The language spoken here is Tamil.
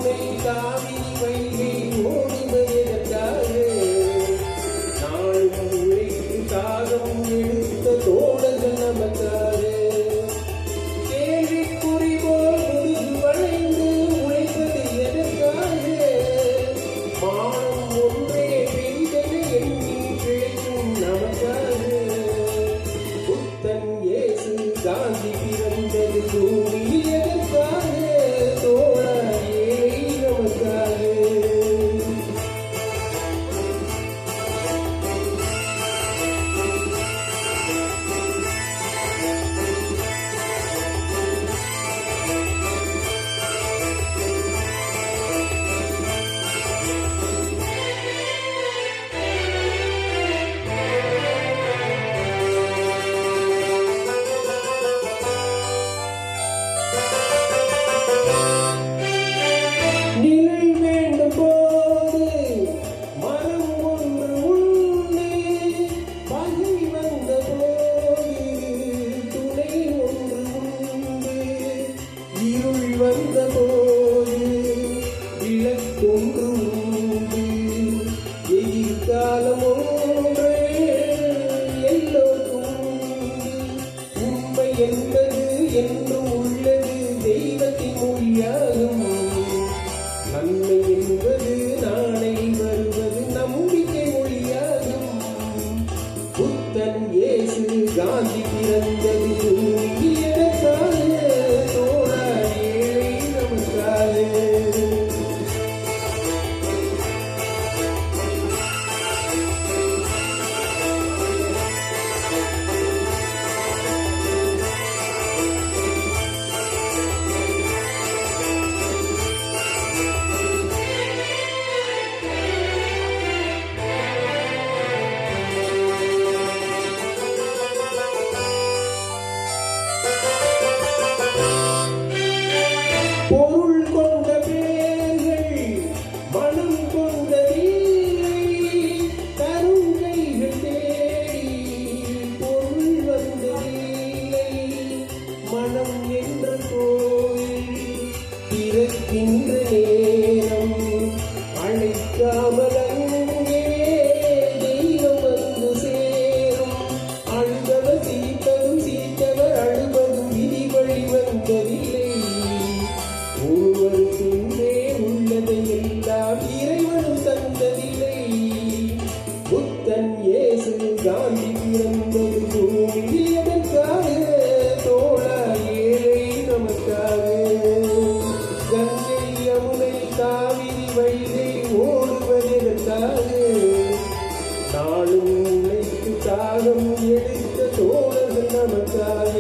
யமுனை காவிரி வைகை ஓடுவதற்காக நாளும் உழைத்து தாகம் எடுத்த தோழர்கள் நமக்காக கேள்விக்குறி போல் முதுகு வளைந்து உழைப்பது எதற்காக மானம் ஒன்றே பெரிதென எண்ணி பிழைக்கும் நமக்காக புத்தன் இயேசு காந்தி பிறந்தது பூமியில் எதற்காக வந்தபோது விளக்கொன்று உண்டு எதிர்காலம் ஒன்றே எல்லோருக்கும் உண்மை என்பது என்றும் உள்ளது தெய்வத்தின் மொழியாகும் நன்மை என்பது நாளை வருவது நம்பிக்கை மொழியாகும் புத்தன் இயேசு காந்தி பிறந்தது பொருள் கொண்ட பேர்கள் மனம் கொண்ட கருங்கைகள் தேடி பொருள் வந்ததில்லை மனம் என்ற கோயில் பிறக்கின்ற நேரம் அழைக்காமல் அங்கே தெய்வம் வந்து சேரும் அழுதவர் சிரிப்பதும் சிரித்தவர் அழுவதும் விதி வழி வந்ததில்லை ஒருவருக்குள்ளே உள்ளதை எல்லாம் இறைவனும் தந்ததில்லை புத்தன் இயேசு காந்தி பிறந்தது பூமியில் எதற்காக தோழா ஏழை நமக்காக கங்கை யமுனை காவிரி வைகை ஓடுவதற்காக நாளும் உழைத்து தாகம் எடுத்த தோழர்கள் நமக்காக